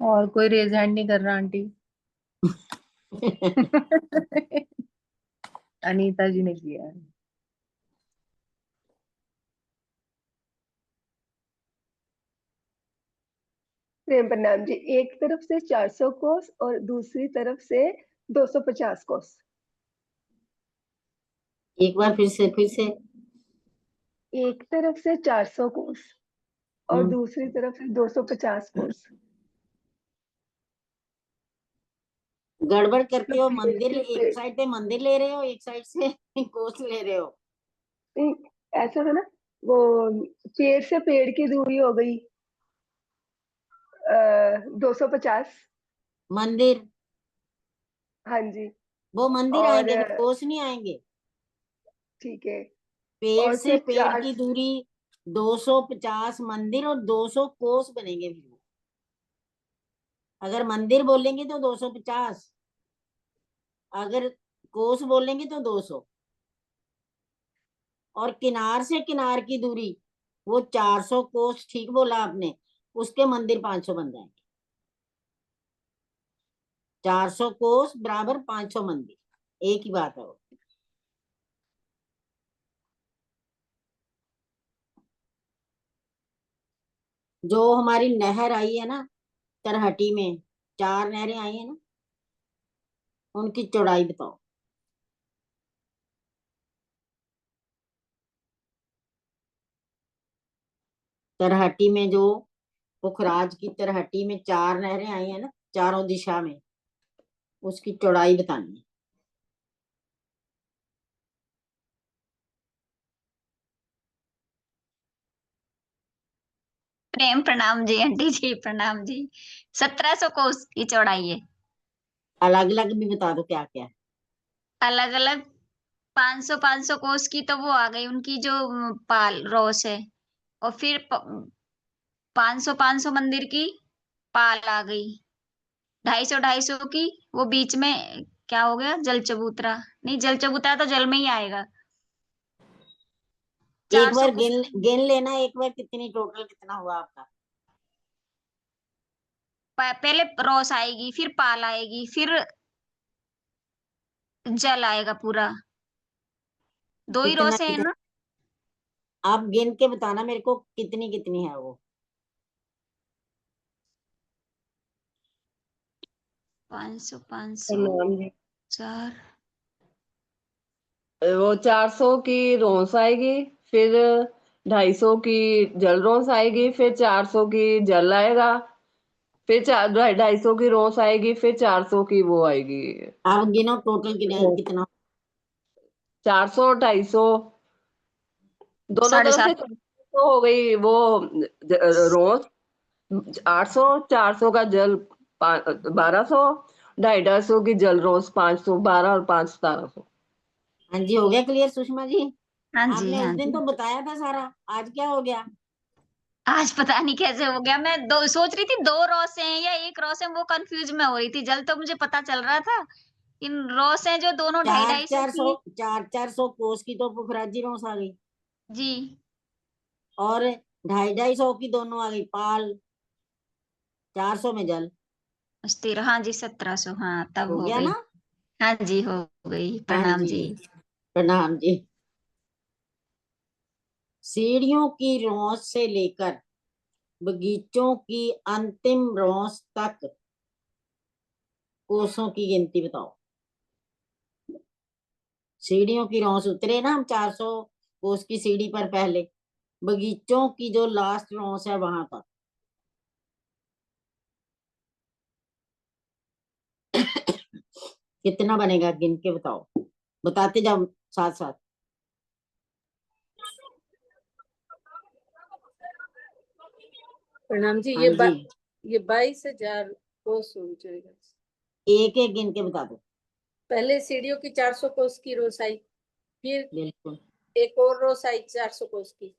और कोई रेज हैंड नहीं कर रहा आंटी। अनीता जी ने किया है। प्रेम प्रणाम जी। एक तरफ से 400 कोस और दूसरी तरफ से 250 कोस। एक बार फिर से। एक तरफ से 400 कोस और हम्म, दूसरी तरफ से 250 कोस। गड़बड़ करते हो, पेड़ मंदिर से एक पेड़, साइड पे मंदिर ले रहे हो, एक साइड से कोस ले रहे हो। नहीं, ऐसा है ना, वो पेड़ से पेड़ की दूरी हो गई 250। मंदिर, हाँ जी। वो मंदिर और आएंगे, फिर कोस नहीं आएंगे। ठीक है। पेड़ और से फिर पेड़ की दूरी 250 मंदिर और 200 कोस बनेंगे फिर। अगर मंदिर बोलेंगे तो 250, अगर कोस बोलेंगे तो 200, और किनार से किनार की दूरी वो 400 कोस, ठीक बोला आपने, उसके मंदिर 500 बन जाएंगे। 400 कोस बराबर 500 मंदिर, एक ही बात है वो। जो हमारी नहर आई है ना तरहटी में, 4 नहरें आई है ना, उनकी चौड़ाई बताओ। तरहटी में जो पुखराज की तरहटी में 4 नहरें आई है ना चारों दिशा में, उसकी चौड़ाई बतानी है। प्रेम प्रणाम जी, आंटी जी प्रणाम जी। 1700 कोस की चौड़ाई है। अलग अलग भी बता दो क्या क्या है। अलग अलग 500 कोस की तो वो आ गई उनकी जो पाल रोस है, और फिर 500 मंदिर की पाल आ गई। 250 की वो बीच में क्या हो गया, जल चबूतरा। नहीं, जल चबूतरा तो जल में ही आएगा। एक 400 बार को गिन लेना, एक बार कितनी टोटल कितना हुआ आपका। पहले रोस आएगी, फिर पाल आएगी, फिर जल आएगा पूरा। 2 ही कितना रोसे है कितना ना। आप गिन के बताना मेरे को, कितनी कितनी है वो। 500 500 प्रणाम जी। 4। वो 400 की रोस आएगी, फिर 250 की जल रोस आएगी, फिर 400 की जल आएगा, फिर 250 की रोस आएगी, फिर 400 की वो आएगी। आप गिनो टोटल कितना। 400 250 दोनों तरफ से 750। 400 हो गई वो रोस। 800 400 का जल 1200, 250 की जल रोस 512 और 5 1700। हाँ जी, हो गया क्लियर सुषमा जी। हाँ जी, आपने उस हाँ दिन जी। तो बताया था सारा, आज क्या हो गया। आज पता नहीं कैसे हो गया, मैं दो सोच रही थी, 2 रॉस हैं या 1 रॉस है, वो कंफ्यूज में हो रही थी। जल तो मुझे पता चल रहा था, इन रॉस हैं जो दोनों 250 की। 400 कोस की तो पुखराजी रोस आ गई, जी। और 250 की दोनों आ गई पाल, 400 में जल। स्थिर, हाँ जी, 1700, हाँ तब हो हो गया गई। ना। हाँ जी, हो गई। हाँ प्रणाम जी, जी। प्रणाम जी। सीढ़ियों की रौस से लेकर बगीचों की अंतिम रौस तक कोसों की गिनती बताओ। सीढ़ियों की रौस उतरे ना हम 400 कोस की सीढ़ी पर पहले, बगीचों की जो लास्ट रौस है वहां तक कितना बनेगा, गिन के बताओ, बताते जाओ साथ साथ। प्रणाम जी, हाँ जी, ये 22,000 कोस हो जाएगा। एक एक गिन के बता दो। पहले सीढ़ियों की 400 कोस की रोस आई, फिर बिल्कुल। एक और रोस आई 400 कोस की,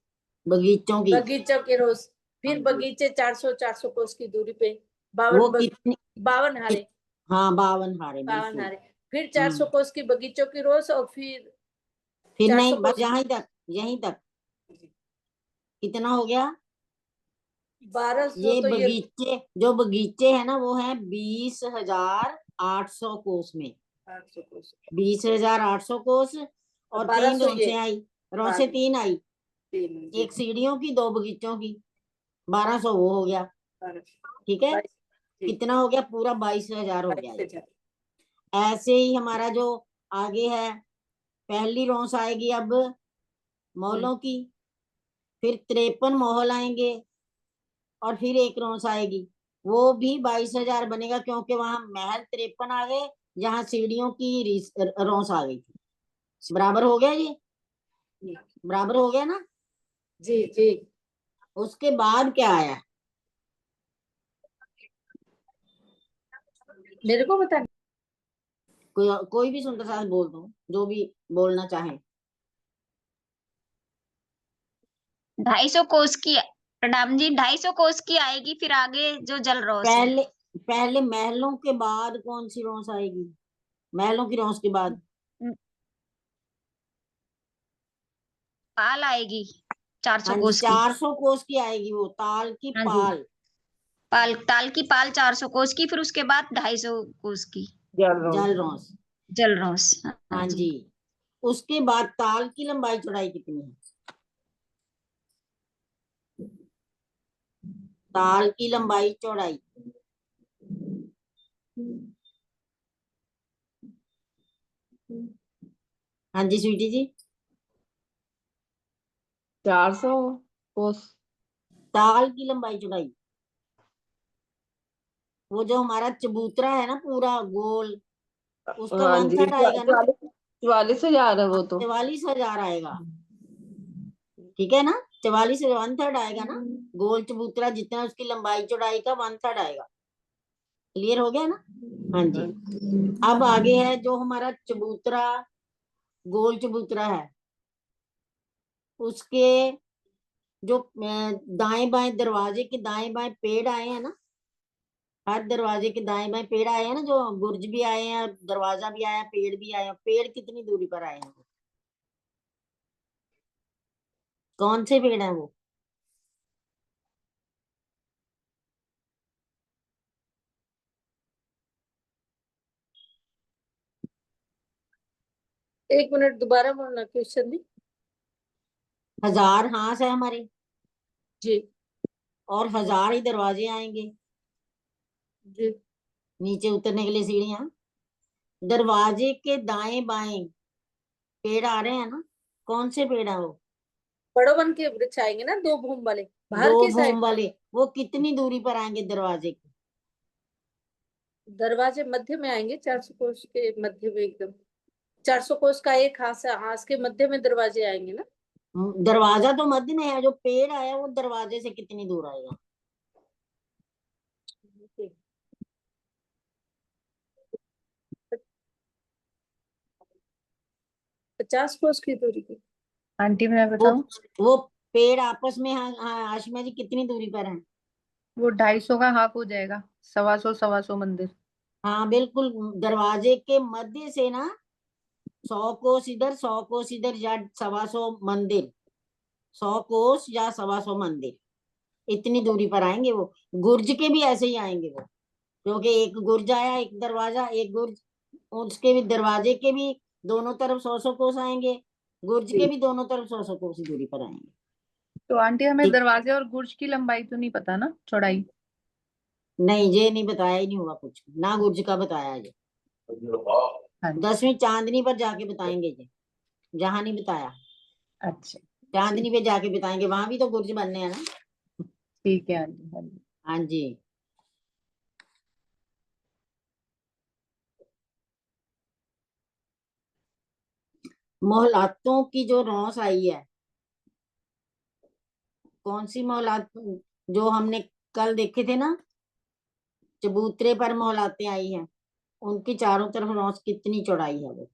बगीचों की। बगीचों की रोस, हाँ फिर जी, बगीचे 400 कोस की दूरी पे वो 52 कितनी 52 हारे, हाँ 52 हारे 52 बिल्कुल। हारे, फिर 400 कोस की बगीचों की रोस, और फिर फिर 400 नहीं, बस कोस यहीं तक कितना हो गया। 1200, ये तो ये बगीचे, जो बगीचे है ना वो है 20,800 कोस में, 800 कोस, 20,800 कोस, और 3 1200 ये रौसे आई, रौसे 1200 3 आई, तीन जी, एक सीढ़ियों की 2 बगीचों की, 1200 वो हो गया। 1200, ठीक है, 22 जी, कितना हो गया, पूरा 22,000 हो गया ये। 22,000। ऐसे ही हमारा जो आगे है, पहली रौस आएगी अब महलों की, फिर 53 महल आएंगे, और फिर एक रौस आएगी, वो भी 22,000 बनेगा, क्योंकि वहां महल 53 आ गए, जहां सीढ़ियों की रौस आ गई थी। बराबर हो गया ये, बराबर हो गया ना। जी जी, उसके बाद क्या आया, मेरे को बता। कोई भी सुंदर साथ बोल दो, जो भी बोलना चाहे। 250 कोस की, प्रणाम जी, 250 कोस की आएगी, फिर आगे जो जल रोस है। पहले पहले महलों के बाद कौन सी रौस आएगी, महलों की रौस के बाद पाल आएगी 400 हाँ जी, कोस की। 400 कोस की आएगी वो, ताल की हाँ जी, पाल। ताल की पाल 400 कोस की, फिर उसके बाद 250 कोस की जल रहा जल हूँ। रॉस। जल रॉस। हाँ हाँ जी। जी। उसके बाद ताल की लंबाई चौड़ाई कितनी है? ताल की लंबाई चौड़ाई। हाँ जी स्वीटी जी। 400 कोस। ताल की लंबाई चौड़ाई, वो जो हमारा चबूतरा है ना पूरा गोल, उसका हाँ वन जी, थर्ड आएगा ना। 44,000 है वो तो। 44,000 आएगा, ठीक है ना। 44 वन थर्ड आएगा ना, गोल चबूतरा जितना उसकी लंबाई चौड़ाई का वन थर्ड आएगा। क्लियर हो गया ना। हाँ जी। अब आगे है जो हमारा चबूतरा, गोल चबूतरा है, उसके जो दाएं बाएं दरवाजे के दाएं बाएं पेड़ आए हैं ना, हर दरवाजे के दाएं बाएं पेड़ आए हैं ना, जो बुर्ज भी आए हैं, दरवाजा भी आया, पेड़ भी आया, पेड़ कितनी दूरी पर आए हैं? कौन से पेड़ हैं वो? एक मिनट दोबारा बोलना क्वेश्चन दी। 1000 हाथ है हमारे, जी और 1000 ही दरवाजे आएंगे, जी। नीचे उतरने के लिए सीढ़ियां। दरवाजे के दाएं बाएं पेड़ आ रहे हैं ना, कौन से पेड़ है वो? बड़ो वन के वृक्ष आएंगे ना, दो भूम वाले, बाहर दो की भूम साइड। वाले, वो कितनी दूरी पर आएंगे दरवाजे की? दरवाजे मध्य में आएंगे, 400 कोस के मध्य में एकदम। 400 कोस का एक हाथ के मध्य में दरवाजे आएंगे ना। दरवाजा तो मध्य में है, जो पेड़ आया वो दरवाजे से कितनी दूर आएगा? ठीक। 50 कोस की दूरी की। आंटी मैं वो बताऊं, वो पेड़ आपस में, हाँ हाँ आशिमा जी, कितनी दूरी पर है? वो 250 का हाफ हो जाएगा, 125 मंदिर। हाँ बिल्कुल, दरवाजे के मध्य से ना 100 कोस इधर, 100 कोस इधर, या 125 मंदिर, 100 कोस या 125 मंदिर, इतनी दूरी पर आएंगे वो। गुर्ज के भी ऐसे ही आएंगे वो, क्योंकि एक गुर्ज आया, एक दरवाजा, एक गुर्ज, उसके भी दरवाजे के भी दोनों तरफ 100 कोस आएंगे, गुर्ज के भी दोनों तरफ 100 कोस की दूरी पर आएंगे। तो आंटी हमें ठीक। दरवाजे और गुर्ज की लंबाई तो नहीं पता ना, चौड़ाई। नहीं ये नहीं बताया, ही नहीं हुआ कुछ, ना गुर्ज का बताया ये। हाँ जी। 10वीं चांदनी पर जाके बताएंगे ये, जहां नहीं बताया, अच्छा चांदनी पे जाके बताएंगे, वहां भी तो गुर्ज बनने हैं ना। ठीक है आंटी। हाँ जी। हाँ जी। मोहलातों की जो रौस आई है, कौन सी मोहलात? जो हमने कल देखे थे ना, चबूतरे पर मोहलातें आई हैं, उनकी चारों तरफ रौस कितनी चौड़ाई है वो?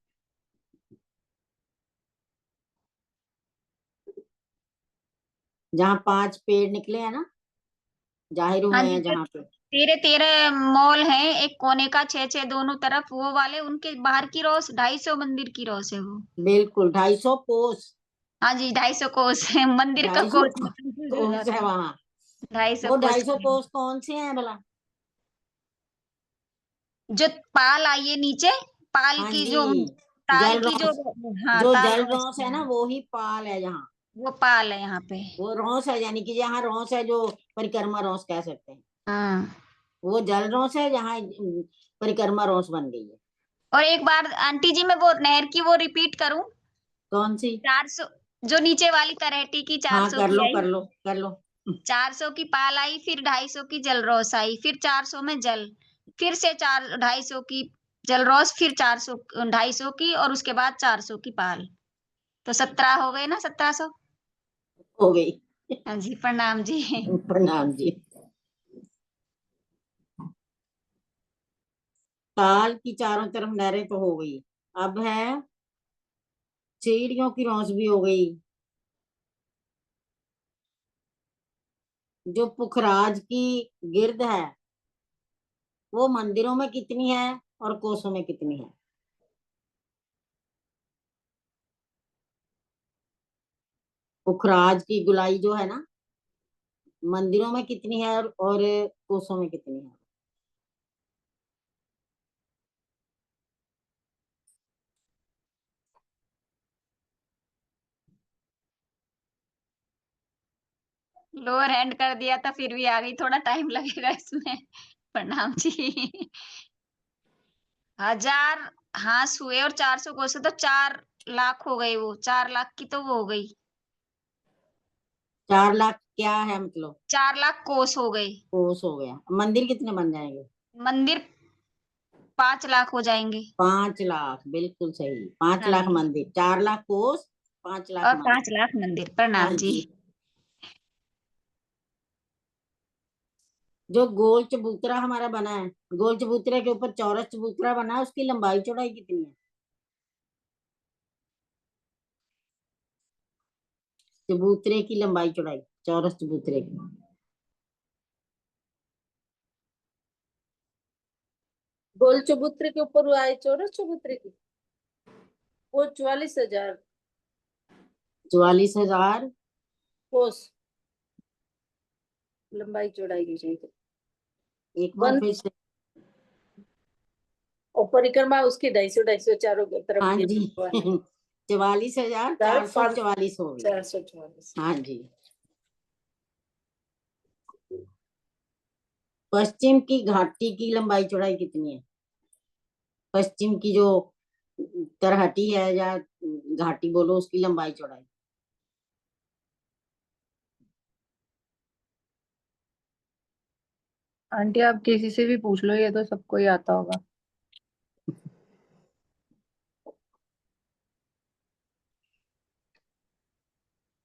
जहाँ 5 पेड़ निकले हैं ना, जाहिर हाँ हुए जी, हैं जो जहाँ पे। 13-13 मॉल हैं, एक कोने का 6-6 दोनों तरफ, वो वाले उनके बाहर की रोस 250 मंदिर की रोस है वो। बिल्कुल 250 कोस, हाँ जी, 250 कोस है मंदिर का 250 कोस। कोस है वहां। 250 वो कोस 250 की। कोस कौन से हैं भला? जो पाल आई है नीचे, पाल हाँ की जी, जो ताल जल की जो, रौस, हाँ जो ताल जल रोस रौस है ना, वो ही पाल है यहाँ। वो पाल है यहाँ पे। वो रौस है, यानी कि जहाँ रौस है, जो परिक्रमा रौस कह सकते हैं, हाँ। वो जल रौस है, जहाँ परिक्रमा रौस बन गई है। और एक बार आंटी जी मैं वो नहर की वो रिपीट करूं। कौन सी? 400, जो नीचे वाली तरहेटी की हाँ 400 कर की लो आई, कर लो कर लो। 400 की पाल आई, फिर 250 की जलरोस आई, फिर 400 में जल, फिर से 250 की जलरोस, फिर 400 250 की, और उसके बाद 400 की पाल। तो 17 हो गए ना, 1700। हो गई। हाँ जी, प्रणाम जी। प्रणाम जी। ताल की चारों तरफ नहरें तो हो गई, अब है सीढ़ियों की रौस भी हो गई। जो पुखराज की गिर्द है, वो मंदिरों में कितनी है और कोसों में कितनी है? पुखराज की गोलाई जो है ना, मंदिरों में कितनी है और कोसों में कितनी है? लोअर हैंड कर दिया था, फिर भी आ गई, थोड़ा टाइम लगेगा इसमें। प्रणाम जी। 1000 हाथ हुए और 400 कोसे तो 4 लाख हो गई, वो 4 लाख की तो वो हो गई। 4 लाख क्या है मतलब? 4 लाख कोस हो गई। कोस हो गया। मंदिर कितने बन जाएंगे? मंदिर 5 लाख हो जाएंगे। 5 लाख, बिल्कुल सही। 5 हाँ लाख जी, मंदिर, 4 लाख कोस, 5 लाख और मंदिर। 5 लाख मंदिर। हाँ प्रणाम जी। जी। जो गोल चबूतरा हमारा बना है, गोल चबूतरे के ऊपर चौरस चबूतरा बना है, उसकी लंबाई चौड़ाई कितनी है? चबूतरे की लंबाई चौड़ाई, चौरस चबूतरे की। गोल चबूतरे के ऊपर वो आए चौरस चबूतरे की, वो 44,000 44,000 कोस लंबाई चौड़ाई की चाहिए। एक बार वन फिर से। और परिक्रमा उसकी 250 चारों तरफ हाँ की जी। भगवान है। 44,444 हो गई। 444। हाँ जी। पश्चिम की घाटी की लंबाई चौड़ाई कितनी है? पश्चिम की जो तरहटी है या घाटी बोलो, उसकी लंबाई चौड़ाई। आंटी आप किसी से भी पूछ लो, ये तो सबको ही आता होगा।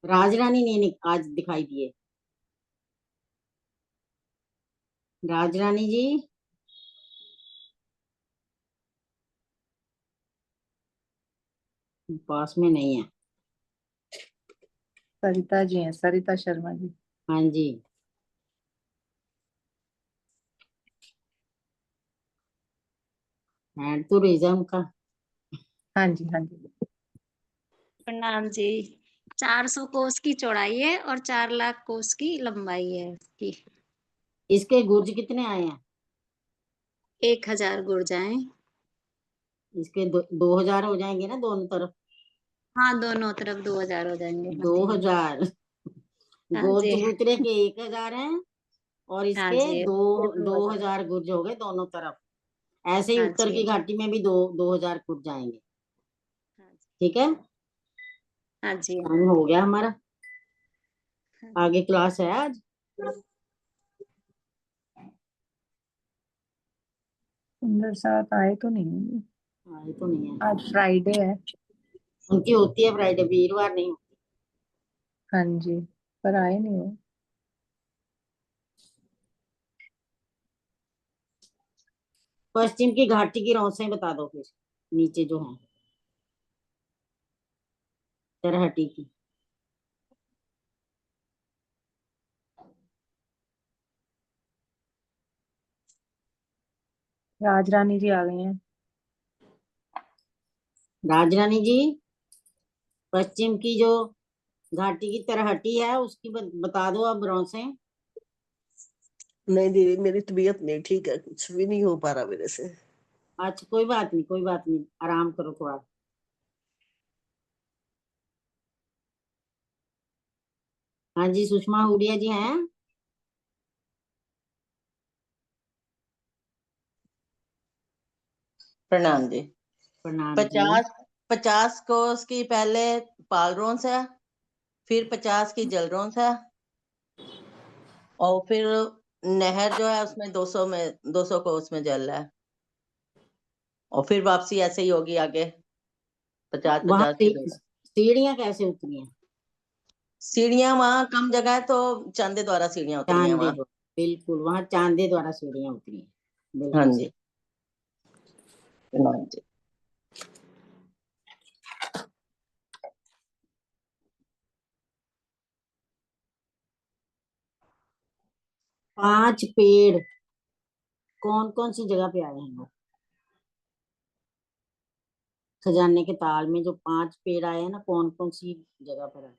राजरानी ने आज दिखाई दिए। राजरानी जी, पास में नहीं है। सरिता जी हैं, सरिता शर्मा जी। हाँ जी। है टूरिज्म का। हाँ जी, हाँ जी। प्रणाम जी। 400 कोस की चौड़ाई है और 4 लाख कोस की लंबाई है इसकी। इसके गुर्ज कितने आए हैं? 1000 गुर्जाएं। इसके 2,000 हो जाएंगे ना दोनों तरफ? हाँ, दोनों तरफ 2000 हो जाएंगे। हाँ जी, 2,000। हाँ गोल जी, चबूतरे के 1,000 हैं और हाँ इसके जी, दो ये 2000। 2,000 गुर्ज हो गए दोनों तरफ। ऐसे ही हाँ उत्तर जी, की घाटी में भी 2,000 गुर्ज जाएंगे। हाँ जी, ठीक है। हाँ जी, टाइम हो गया हमारा। हाँ आगे क्लास है आज। सुंदर साथ आए तो नहीं होंगे। आए तो नहीं है। आज फ्राइडे है। उनकी होती है फ्राइडे, वीरवार नहीं होती। हाँ जी, पर आए नहीं हो। पश्चिम की घाटी की रौसें बता दो फिर, नीचे जो है तरहटी की। राजरानी जी आ गई हैं। राजरानी जी, पश्चिम की जो घाटी की तरहटी है उसकी बता दो अब रौसें। नहीं दीदी, मेरी तबीयत नहीं ठीक है, कुछ भी नहीं हो पा रहा मेरे से। अच्छा, कोई बात नहीं, कोई बात नहीं, आराम करो थोड़ा। हाँ जी, सुषमा हुडिया जी हैं। प्रणाम जी। प्रणाम जी। 50 कोस की पहले पाल रोन्स है, फिर 50 की जल रोन्स है, और फिर नहर जो है उसमें 200 कोस में जल है, और फिर वापसी ऐसे ही होगी आगे, 50 वहां 50 की जगह। सीढ़ियां कैसे उतरी हैं? सीढ़ियां वहां कम जगह है तो चांदे द्वारा सीढ़ियां उतरी हैं चांदे वहां। द्वारा, बिल्कुल वहां चांदे द्वारा सीढ़ियां उतरी हैं। हाँ बिल्कुल सही। जी। प्रणाम जी। 5 पेड़ कौन कौन सी जगह पे आए हैं लोग? खजाने के ताल में जो 5 पेड़ आए हैं ना, कौन कौन सी जगह पर आए?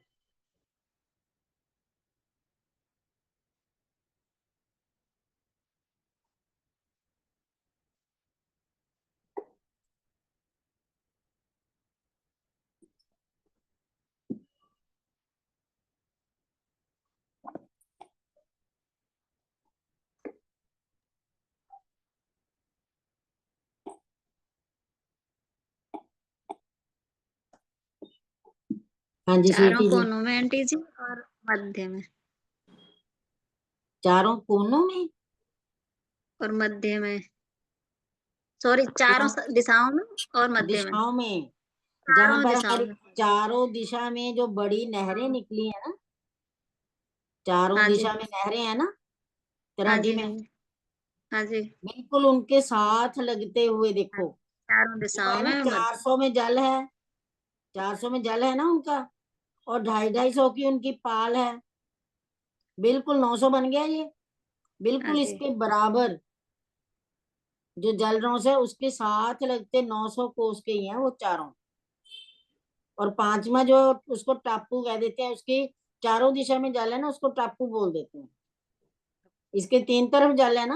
हाँ जी चारों स्वीटी जी। कोनों में आंटी जी और मध्य में चारों कोनों में और मध्य में, सॉरी चारों दिशाओं में और मध्य में, दिशाओं में, जहां चारों पर दिशाओं हमारी में। चारों दिशा में जो बड़ी नहरें निकली है ना, चारों हाँ जी, दिशा में नहरें हैं ना हाँ तराटी जी, में, हाँ जी, बिल्कुल उनके साथ लगते हुए हाँ, देखो। चारों वो दिशाओं है ना में मध्य। 400 में जल है, 400 में जल है ना उनका, और 250-250 की उनकी पाल है, बिल्कुल 900 बन गया ये, हाँ बिल्कुल जी, इसके बराबर। जो जल रॉस है उसके साथ लगते 900 कोस के ही हैं वो चारों। और पांचवा जो उसको टापू कह देते हैं, उसकी चारों दिशा में जल है ना, उसको टापू बोल देते हैं। इसके 3 तरफ जल है ना,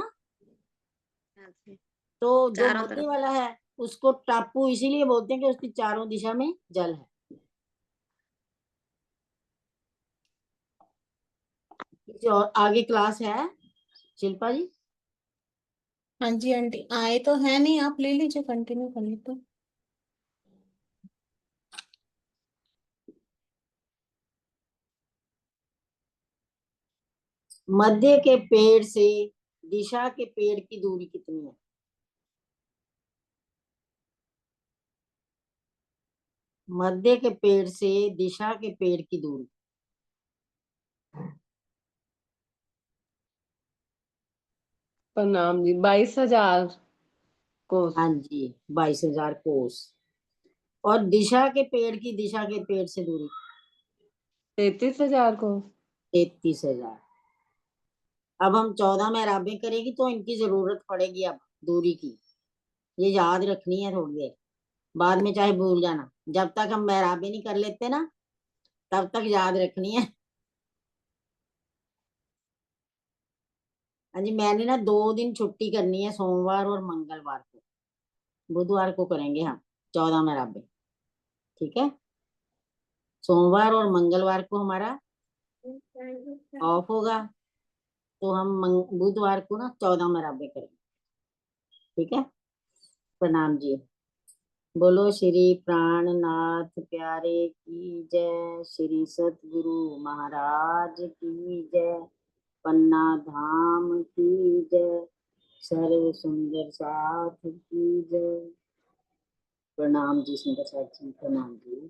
हाँ जी, तो जो चारों मध्य तरफ। वाला है उसको टापू इसीलिए बोलते हैं कि उसकी चारों दिशा में जल है। किसी और आगे क्लास है शिल्पा जी? हाँ जी आंटी, आए तो है नहीं, आप ले लीजिए, कंटिन्यू कर लीजिए। मध्य के पेड़ से दिशा के पेड़ की दूरी कितनी है? मध्य के पेड़ से दिशा के पेड़ की दूरी। प्रणाम जी, 22,000 कोस। हाँ जी 22,000 कोस। और दिशा के पेड़ की दिशा के पेड़ से दूरी 33,000 कोस। 33,000। अब हम 14 मेराबें करेगी तो इनकी जरूरत पड़ेगी अब दूरी की, ये याद रखनी है थोड़ी देर, बाद में चाहे भूल जाना। जब तक हम मेराबें नहीं कर लेते ना तब तक याद रखनी है। हाँ जी, मैंने ना 2 दिन छुट्टी करनी है, सोमवार और मंगलवार को। बुधवार को करेंगे हम 14 मेराबें, ठीक है? सोमवार और मंगलवार को हमारा ऑफ होगा, तो हम बुधवार को ना 14 मेराबें करेंगे, ठीक है? प्रणाम जी। बोलो श्री प्राणनाथ प्यारे की जय, श्री सतगुरु महाराज की जय, पन्ना धाम की जय, सर्व सुंदर साथ की जय। प्रणाम जी सुंदर साथ जी, प्रणाम जी।